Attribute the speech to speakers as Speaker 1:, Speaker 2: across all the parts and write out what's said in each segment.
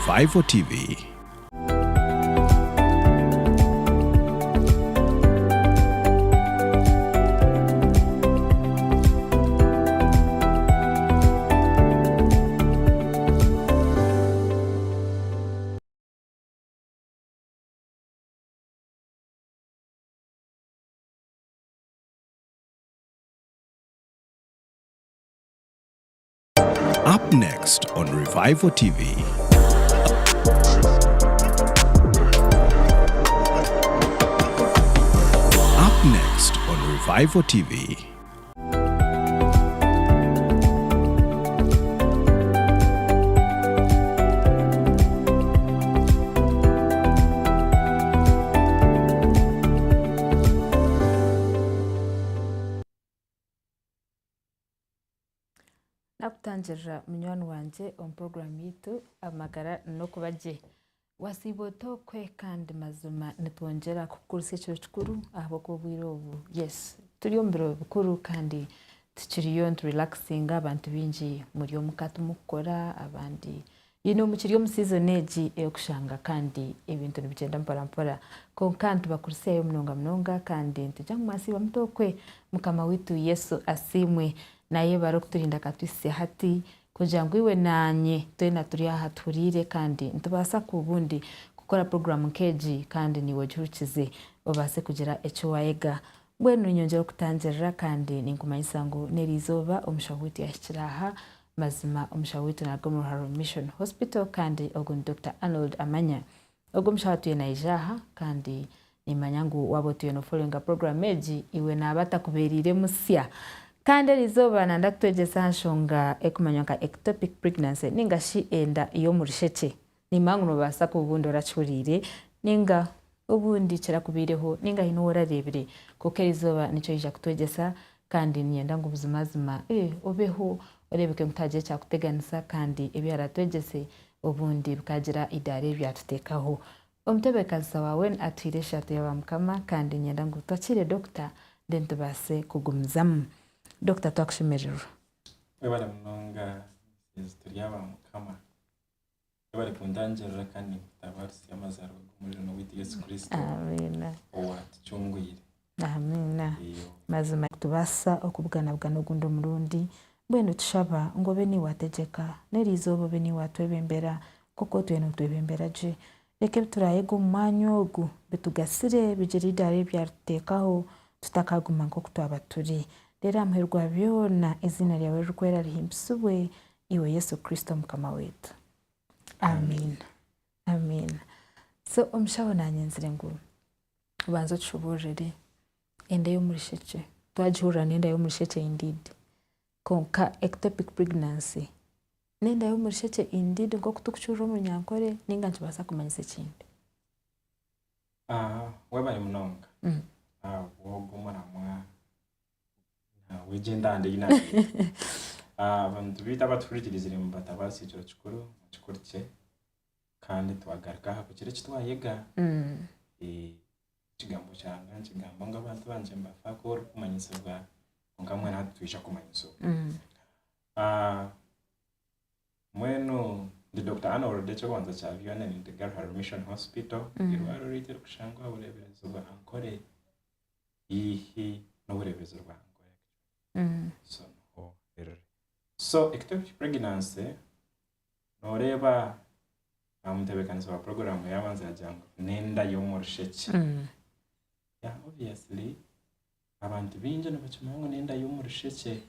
Speaker 1: Revival TV. Up next on Revival TV. Up next on Revival TV.
Speaker 2: Nakutangira munywani wanje on program yitu amagara no kubaje wasiboto kwe kandi mazuma nitwongera kukurisa cyo kikuru abo ko bwirobu yes turi ombiro bikuru kandi tukiriyo relaxing abantu binji muri omukatu mukora abandi mukiriyo mu season age yokushanga kandi ibintu nibigenda mpora ko kandi bakurisa mnonga kandi tujya mu masiba mutokwe mukama witu Yesu asimwe naye barokuturinda katwise hati kugira ngo iwe nanye twena turi aha turire kandi ntubasa kubundi gukora program keji kandi niwe jurukize babase kugira echo waega bwenu nyongera kutangira kandi ninkumanyisa ngo nerizoba umushawiti yashiraha mazima umushawiti na Gomorrah Mission Hospital kandi ogun Dr. Arnold Amanya ogun mushawiti yenayijaha kandi nimanyangu wabotuye no following program eji iwe nabata kuberire musya kandi rizoba nanda kutwegesa hanshonga ekumanyaka ectopic pregnancy ninga shi enda iyo murisheke nimangu no basa kubundo rachurire ninga ubundi kira kubireho ninga hino wararebire kuko rizoba nico yija kutwegesa kandi niyenda ngo ubuzimazima obeho orebeke mutaje cya kuteganisa kandi ebyarategese ubundi bikagira idare byatutekaho omutebekaza wawe atwiresha tuyabamukama kandi nyenda ngo twakire doctor dente base kugumzamu Dr. Twakushimerero.
Speaker 3: Webale mnonga historia y'abamukama. Webale kundangira kandi tabarisi y'amazaro muri no witi Yesu Kristo.
Speaker 2: Amen.
Speaker 3: Owatuchungwire.
Speaker 2: Amen. Mazima tubasa okubugana bwa nogundo murundi bwenu tushaba ngobe ni wategeka nerizobo beni watwebembera koko tweno twebembera je reke turayego manyogu betugasire bijiridare byartekaho tutakaguma ngo kutwaba turi rero amherwa byona izina ryawe rukwera rihimbisubwe iwe Yesu Kristo mukama wetu. Amen. Amen. So umshabona nyenzire ngo ubanza tushobojere ende yo murisheke twajura nenda yo murisheke indeed konka ectopic pregnancy nenda yo murisheke indeed ngo kutukuchura mu nyankore ninga ntibasa kumanyisa kindi
Speaker 3: webale mnonga wogo mwa wigenda ina abantu bita baturikirizire mu batabasi cyo cikuru cikurike kandi twagaruka ku kire kitwayega kigambo cyanga kigambo ngo abantu banje mbafa ko kumanyisirwa ngamwe natwisha kumanyiswa mwenu the Dr. Arnold cyo kwanza cyavyana ni the Gomorrah Mission Hospital irwaro rite kushangwa urebezo bwa ankore ihi no urebezo rwa So ectopic pregnancy noreba amutebekanisa wa program yabanza yajango nenda yo murisheke obviously abantu binje no bacumango nenda yo murisheke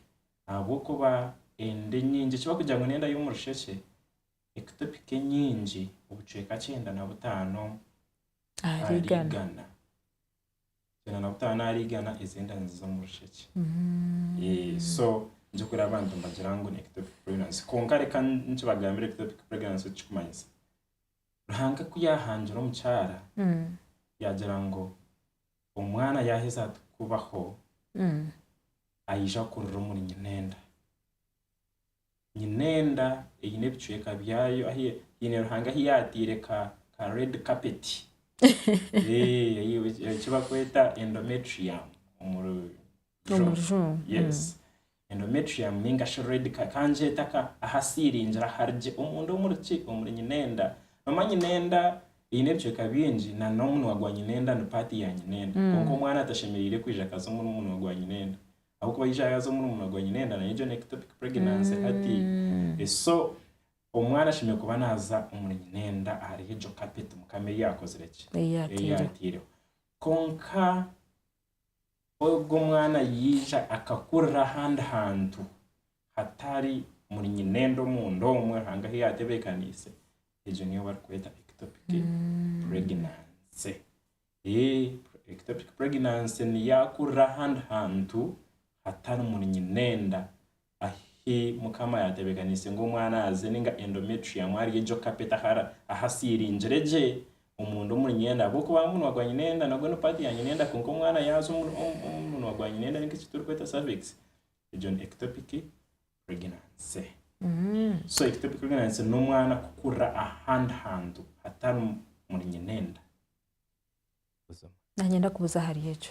Speaker 3: abo kuba ende nyinji kiba kugira ngo nenda yo murisheke ectopic nyinji ubuceka 9 na 5 arigana na butana arigana izenda nziza murisheke so njukura abantu mbagirango ni ectopic pregnancy konkare kan ncibagambire ectopic pregnancy cikumanyisa ruhanga kuyahanjira umucyara yagirango umwana yaheza kubaho ayija kurura muri nyinenda iyine bicweka byayo ahiye yine ruhanga hiyatire ka red carpet kiba kweta endometrium yes endometrium ninga shred kanje taka ahasirinjira harje umuntu umuriki umurinyi nenda amanyi nenda inebicweka bingi na n'omuntu wagwanye nenda ni party yanyu nenda konko omwana atashemereire kwija akaza omuntu wagwanye nenda ahubwo yija akaza omuntu wagwanye nenda nayo ectopic pregnancy hati so omwana ashimye kuba naza omuri nenda hariho ejo carpet mukame yakozire ki eyatire konka ogwo mwana yija akakurira ahandi hantu hatari muri nenda omundu omwe hanga yatebekanise ejo niyo barikweta ectopic pregnancy. Ectopic pregnancy ni yakurira ahandi hantu hatari muri nenda ahi mukama yatebekanise ngo umwana aze ninga endometrium ari ejo carpet ahasirinjireje umuntu muri nenda boko bamuntu wagwanye nenda nabwo no party yanyu nenda konko umwana yazo umuntu wagwanye nenda ninga kiturikweta cervix ejo ectopic pregnancy. So ectopic pregnancy no mwana kukura ahandi hantu hatari muri nenda
Speaker 2: nanyenda kubuza hari ejo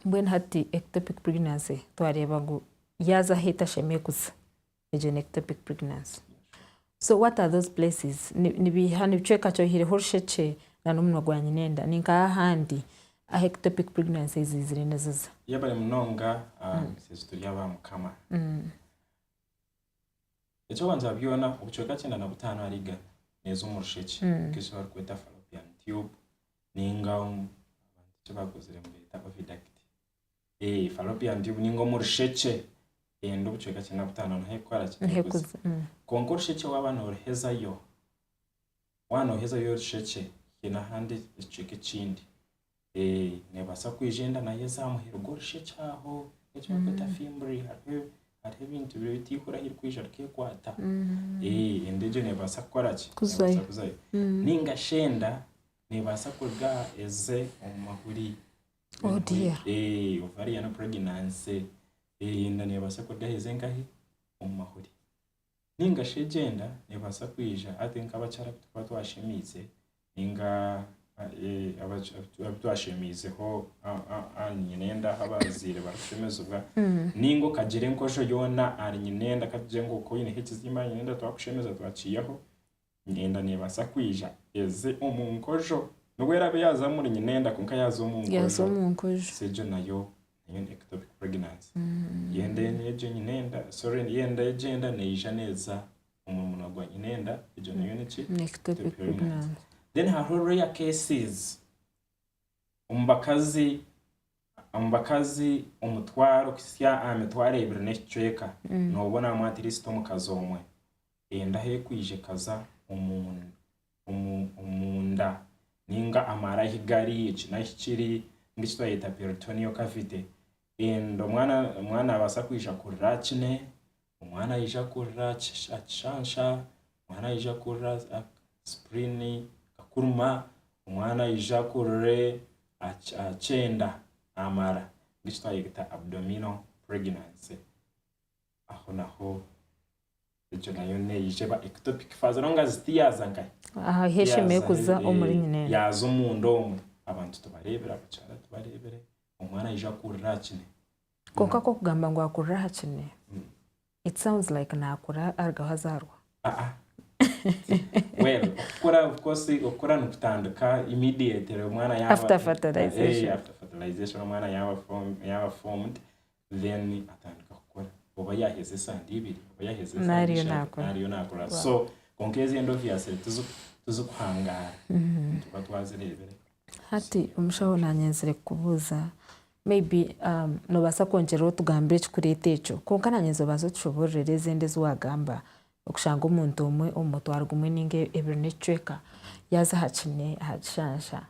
Speaker 2: mbwene hati ectopic pregnancy twareba ngo yaza hita shemekuza ejo ectopic pregnancy. So what are those places? Nibihani bicheka cyo hire horsheche na n'umuntu wagwanye nenda ninka ahandi a ectopic pregnancy zizire nazaza
Speaker 3: yabale munonga historia ba mukama ecyo banza byona ubucweka cyenda na butano ariga neza umurusheke kisho barikweta fallopian tube ninga abantu cyo bakozere mu bita oviduct fallopian tube ninga umurusheke endo bucweka cyenda butano na hekwara cyekuza konko urusheke wabana uruhezayo wana uhezayo urusheke kina handi icweke kindi nebasa kwijenda na yezamuhira urusheke aho ecyo bakweta fimbri hari ibintu bitikura hiri kwijara kekwata endeje nebasa gukora ki kuzayo ninga shenda nebasa kurga eze omahuri ovarian pregnancy inda nebasa kurga eze ngahi omahuri ninga shegenda nebasa kwija ate nk'abacara tukaba twashemize ninga abatuashemizeho nenda habazire barashemezwa ningo kagire nkosho yona ari nenda kaje ngo ko yine hekizima nenda twakushemeza twaciyeho nenda nebasa kwija eze omunkojo nubwo yarabe yaza muri nenda kunka yaza omunkojo sejo nayo ectopic pregnancy yende neje nenda sorry yenda agenda neija neza umuntu wagwanye nenda ejo nayo neki
Speaker 2: ectopic pregnancy.
Speaker 3: Then hariho rare cases umbakazi umutwaro kisya ametware ibiro n'icweka nobona mu atlist omukazi omwe enda he kwije kaza umunda ninga amara higari ikinakiri ngitwayita peritoneal cavity endo mwana abasa kwisha kurira kine umwana yija kurira chansha umwana yija kurira spleen kuruma umwana yija kurire achenda amara ngitwayita abdominal pregnancy aho naho icyo nayo yije ba ectopic phase ronga zitiyaza ngai
Speaker 2: hesheme kuza omuri nyine
Speaker 3: yazo mundo omwe abantu tubarebera bacara tubarebere umwana yija kurira kine
Speaker 2: konka ko kugamba ngo akurira kine it sounds like nakura argahazarwa
Speaker 3: well of course ukora nukutandika immediately umwana yaba
Speaker 2: after fertilization
Speaker 3: umwana yaba formed then atandika gukora oba yaheze sandi ibiri oba yaheze
Speaker 2: nariyo
Speaker 3: nakora so konkezi end of year tuzukuhangara tuba twazirebere
Speaker 2: hati umushaho nanyenzere kubuza maybe nobasa kongera tugambire kikurete echo konka nanyenzo bazo tushoborere zende zwagamba okushanga umuntu umwe omutwaro gumwe ninge ebiro n'icweka yaza hakine hacishansha